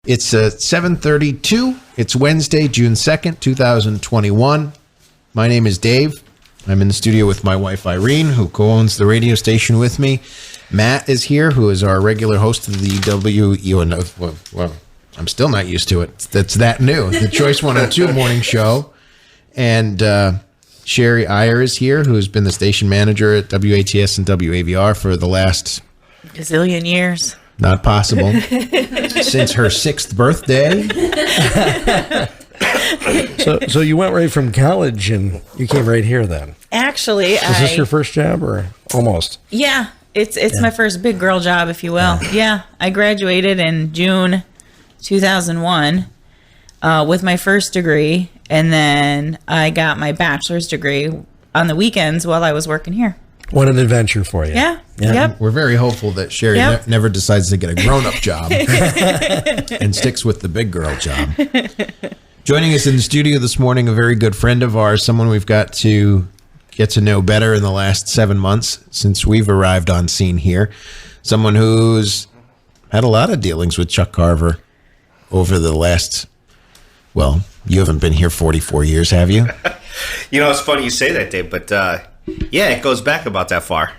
It's 7:32. It's Wednesday, June 2nd, 2021. My name is Dave. I'm in the studio with my wife, Irene, who co-owns the radio station with me. Matt is here, who is our regular host of the well, I'm still not used to it. That's that new. The Choice 102 morning show. And Sherry Iyer is here, who has been the station manager at WATS and WAVR for the last... gazillion years. Not possible. Since her 6th birthday. So you went right from college and you came right here then? Actually, Is this your first job or almost? Yeah, it's my first big girl job, if you will. Yeah, I graduated in June 2001 with my first degree, and then I got my bachelor's degree on the weekends while I was working here. What an adventure for you. Yeah. Yep. We're very hopeful that Sherry never decides to get a grown-up job and sticks with the big girl job. Joining us in the studio this morning, a very good friend of ours, someone we've got to get to know better in the last 7 months since we've arrived on scene here. Someone who's had a lot of dealings with Chuck Carver over the last, well, you haven't been here 44 years, have you? You know, it's funny you say that, Dave, but yeah, it goes back about that far.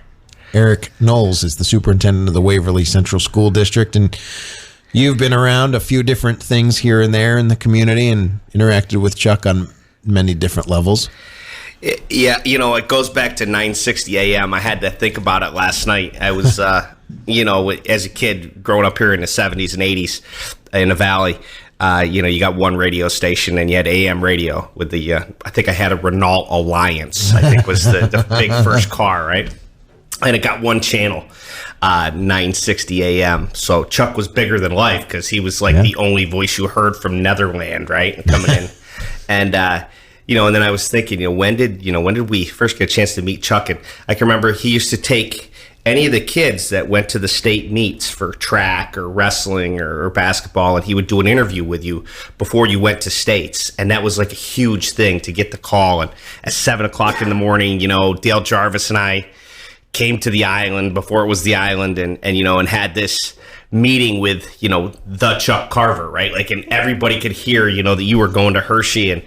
Eric Knoelles is the superintendent of the Waverly Central School District, and you've been around a few different things here and there in the community and interacted with Chuck on many different levels. Yeah, you know, it goes back to 9:60 a.m. I had to think about it last night. I was, you know, as a kid growing up here in the 70s and 80s in the Valley, you know, you got one radio station and you had AM radio with the, I think I had a Renault Alliance, I think was the big first car, right? And it got one channel, 9:60 a.m. So Chuck was bigger than life because he was like the only voice you heard from Netherland, right? Coming in. And, you know, and then I was thinking, when did we first get a chance to meet Chuck? And I can remember he used to take any of the kids that went to the state meets for track or wrestling or basketball, and he would do an interview with you before you went to states. And that was like a huge thing to get the call. And at 7 o'clock in the morning, you know, Dale Jarvis and I came to the island before it was the island and you know, and had this meeting with, you know, the Chuck Carver, right? Like, and everybody could hear, you know, that you were going to Hershey. And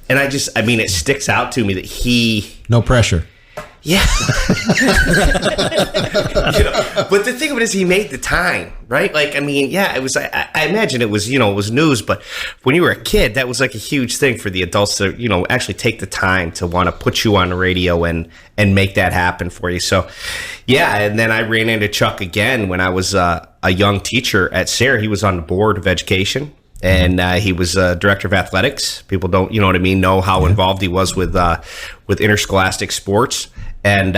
I mean, it sticks out to me that he... No pressure. Yeah. You know, but the thing of it is he made the time, right? Like, I mean, yeah, it was, I imagine it was, you know, it was news, but when you were a kid, that was like a huge thing for the adults to, you know, actually take the time to want to put you on the radio and make that happen for you. So, yeah, and then I ran into Chuck again when I was a young teacher at Sayre. He was on the board of education. And he was director of athletics. People don't, you know what I mean, know how involved he was with interscholastic sports. And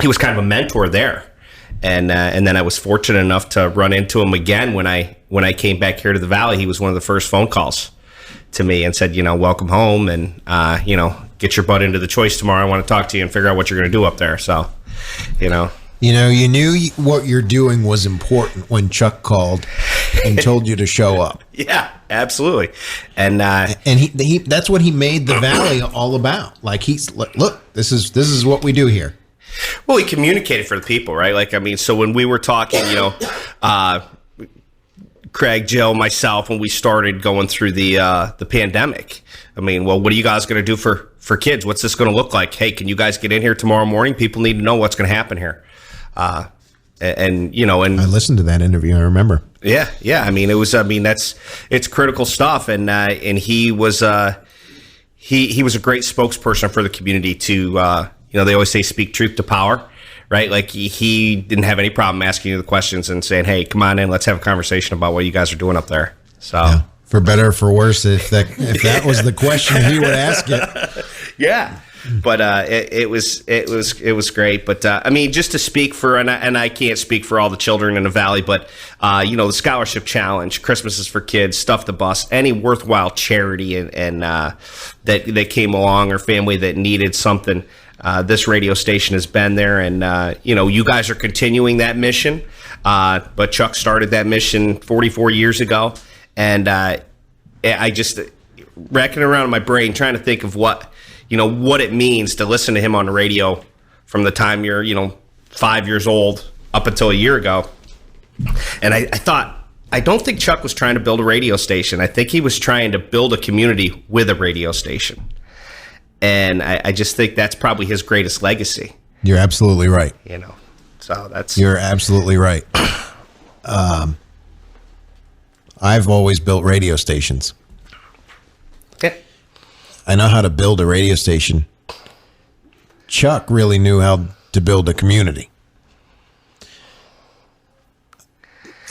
he was kind of a mentor there. And then I was fortunate enough to run into him again when I came back here to the Valley. He was one of the first phone calls to me and said, you know, welcome home and, you know, get your butt into the Choice tomorrow. I want to talk to you and figure out what you're going to do up there. So, you know. You know, you knew what you're doing was important when Chuck called and told you to show up. Yeah, absolutely. And he that's what he made the Valley all about. Like, he's look, this is what we do here. Well, he communicated for the people, right? Like, I mean, so when we were talking, you know, Craig, Jill, myself, when we started going through the pandemic, I mean, well, what are you guys going to do for kids? What's this going to look like? Hey, can you guys get in here tomorrow morning? People need to know what's going to happen here. And you know, and I listened to that interview. I remember. Yeah. I mean, it's critical stuff. And he was he was a great spokesperson for the community to, you know, they always say speak truth to power, right? Like he didn't have any problem asking you the questions and saying, hey, come on in, let's have a conversation about what you guys are doing up there. So yeah. For better or for worse, if that was the question, he would ask it. Yeah. But it was great. But I mean, just to speak for, and I can't speak for all the children in the Valley, but you know, the Scholarship Challenge, Christmas is for Kids, Stuff the Bus, any worthwhile charity and that came along or family that needed something. This radio station has been there, and you know, you guys are continuing that mission. But Chuck started that mission 44 years ago, and I just racking around in my brain trying to think of what it means to listen to him on the radio from the time you're, 5 years old up until a year ago. And I thought, I don't think Chuck was trying to build a radio station. I think he was trying to build a community with a radio station. And I just think that's probably his greatest legacy. You're absolutely right. So that's... You're absolutely right. I've always built radio stations. Yeah. I know how to build a radio station. Chuck really knew how to build a community.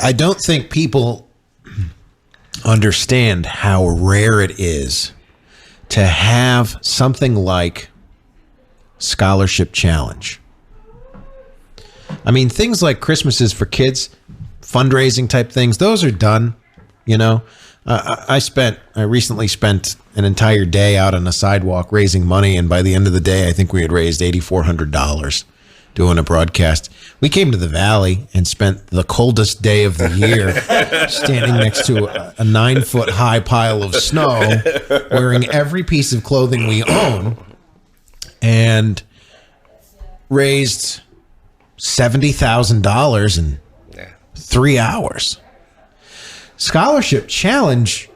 I don't think people understand how rare it is to have something like Scholarship Challenge. I mean, things like Christmases for kids, fundraising type things, those are done. I recently spent an entire day out on a sidewalk raising money, and by the end of the day, I think we had raised $8,400 doing a broadcast. We came to the Valley and spent the coldest day of the year standing next to a 9-foot high pile of snow, wearing every piece of clothing we own, and raised $70,000 in 3 hours. Scholarship Challenge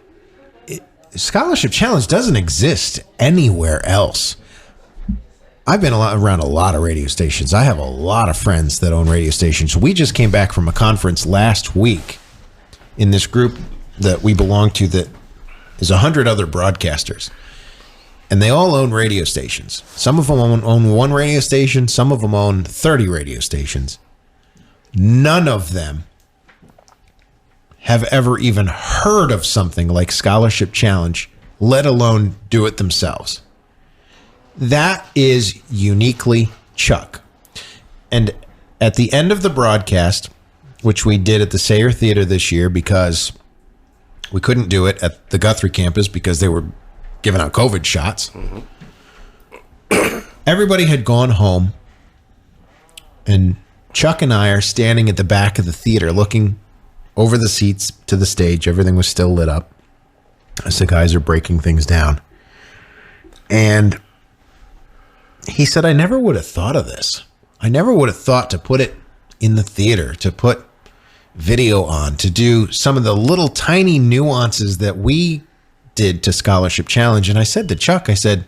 doesn't exist anywhere else. I've been around a lot of radio stations. I have a lot of friends that own radio stations. We just came back from a conference last week in this group that we belong to that is 100 other broadcasters. And they all own radio stations. Some of them own one radio station. Some of them own 30 radio stations. None of them have ever even heard of something like Scholarship Challenge, let alone do it themselves. That is uniquely Chuck. And at the end of the broadcast, which we did at the Sayre Theater this year because we couldn't do it at the Guthrie campus because they were giving out COVID shots. Mm-hmm. Everybody had gone home, and Chuck and I are standing at the back of the theater looking over the seats to the stage. Everything was still lit up as the guys are breaking things down. And he said, I never would have thought of this. I never would have thought to put it in the theater, to put video on, to do some of the little tiny nuances that we did to Scholarship Challenge. And I said to Chuck, I said,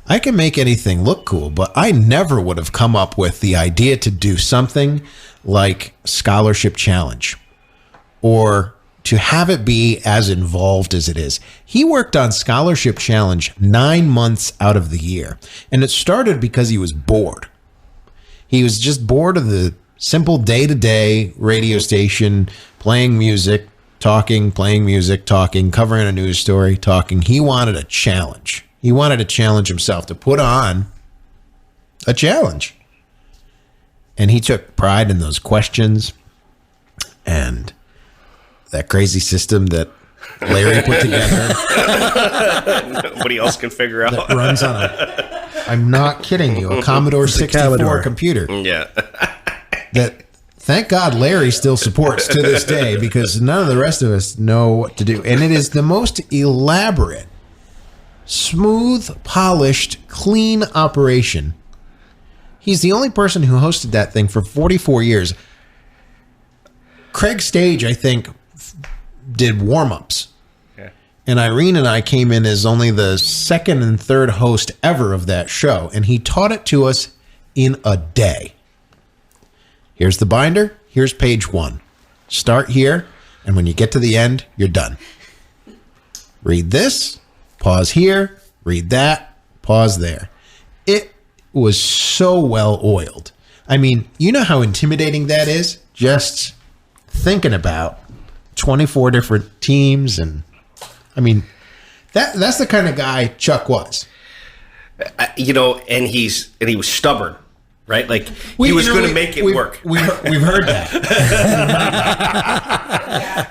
I can make anything look cool, but I never would have come up with the idea to do something like Scholarship Challenge or to have it be as involved as it is. He worked on Scholarship Challenge 9 months out of the year, and it started because he was bored. He was just bored of the simple day-to-day radio station, playing music, talking, playing music, talking, covering a news story, talking. He wanted a challenge. He wanted to challenge himself, to put on a challenge. And he took pride in those questions and that crazy system that Larry put together. Nobody else can figure out. That runs on I'm not kidding you, a Commodore 64 computer. Yeah. That, thank God, Larry still supports to this day, because none of the rest of us know what to do. And it is the most elaborate, smooth, polished, clean operation. He's the only person who hosted that thing for 44 years. Craig Stage, I think, did warm-ups. Yeah. And Irene and I came in as only the second and third host ever of that show. And he taught it to us in a day. Here's the binder. Here's page 1. Start here. And when you get to the end, you're done. Read this. Pause here. Read that. Pause there. It was so well oiled. I mean, you know how intimidating that is? Just thinking about 24 different teams. And I mean, that's the kind of guy Chuck was. And he was stubborn, right? Like he was going to make it work. We've heard that.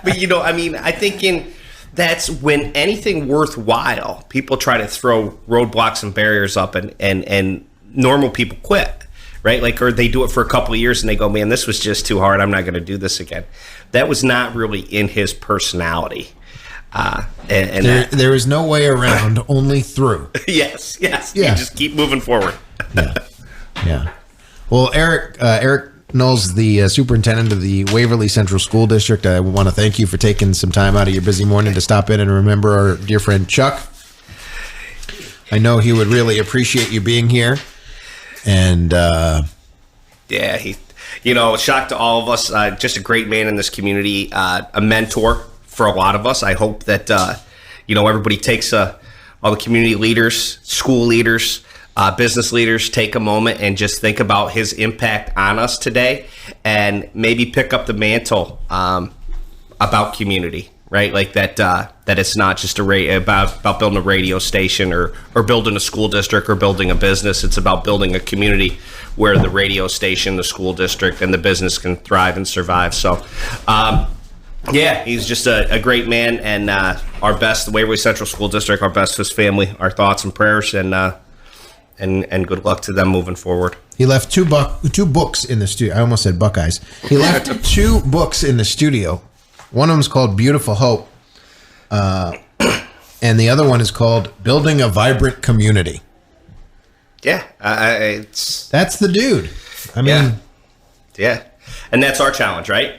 But I think that's when anything worthwhile, people try to throw roadblocks and barriers up, and normal people quit. Right? Like, or they do it for a couple of years and they go, man, this was just too hard. I'm not going to do this again. That was not really in his personality. There is no way around, only through. Yes. Yeah. You just keep moving forward. Yeah. Well, Eric Knoelles, the superintendent of the Waverly Central School District, I want to thank you for taking some time out of your busy morning to stop in and remember our dear friend Chuck. I know he would really appreciate you being here. And Yeah, a shock to all of us. Just a great man in this community, a mentor for a lot of us. I hope that everybody takes all the community leaders, school leaders, business leaders, take a moment and just think about his impact on us today, and maybe pick up the mantle about community, right? Like that it's not just about building a radio station or building a school district or building a business. It's about building a community where the radio station, the school district, and the business can thrive and survive. So, he's just a great man, and our best, the Waverly Central School District, our best to his family, our thoughts and prayers, and good luck to them moving forward. he left two books in the studio. I almost said Buckeyes. He left 2 books in the studio. One of them is called Beautiful Hope, and the other one is called Building a Vibrant Community. Yeah, That's the dude. I mean, yeah, and that's our challenge, right?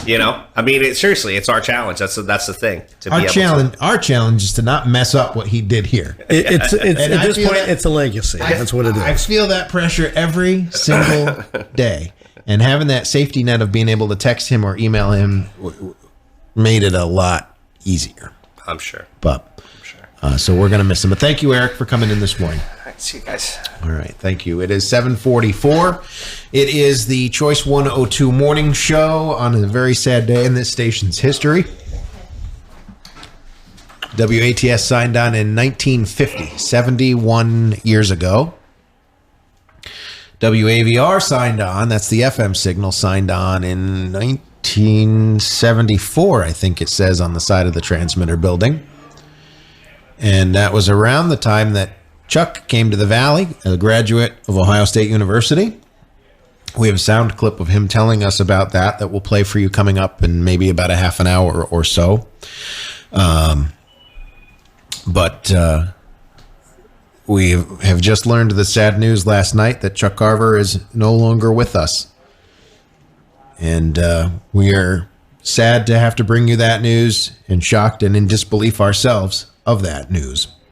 Seriously, it's our challenge. That's the thing. Our challenge is to not mess up what he did here. It's at And I this feel point, that- it's a legacy. That's what it is. I feel that pressure every single day, and having that safety net of being able to text him or email him made it a lot easier. I'm sure. But so we're gonna miss him. But thank you, Eric, for coming in this morning. All right, see you guys. All right, thank you. It is 7:44. It is the Choice 102 morning show on a very sad day in this station's history. WATS signed on in 1950, 71 years ago. WAVR signed on, that's the FM signal, signed on in 1974, I think it says on the side of the transmitter building. And that was around the time that Chuck came to the Valley, a graduate of Ohio State University. We have a sound clip of him telling us about that we'll play for you coming up in maybe about a half an hour or so. But we have just learned the sad news last night that Chuck Carver is no longer with us. And we are sad to have to bring you that news, and shocked and in disbelief ourselves of that news.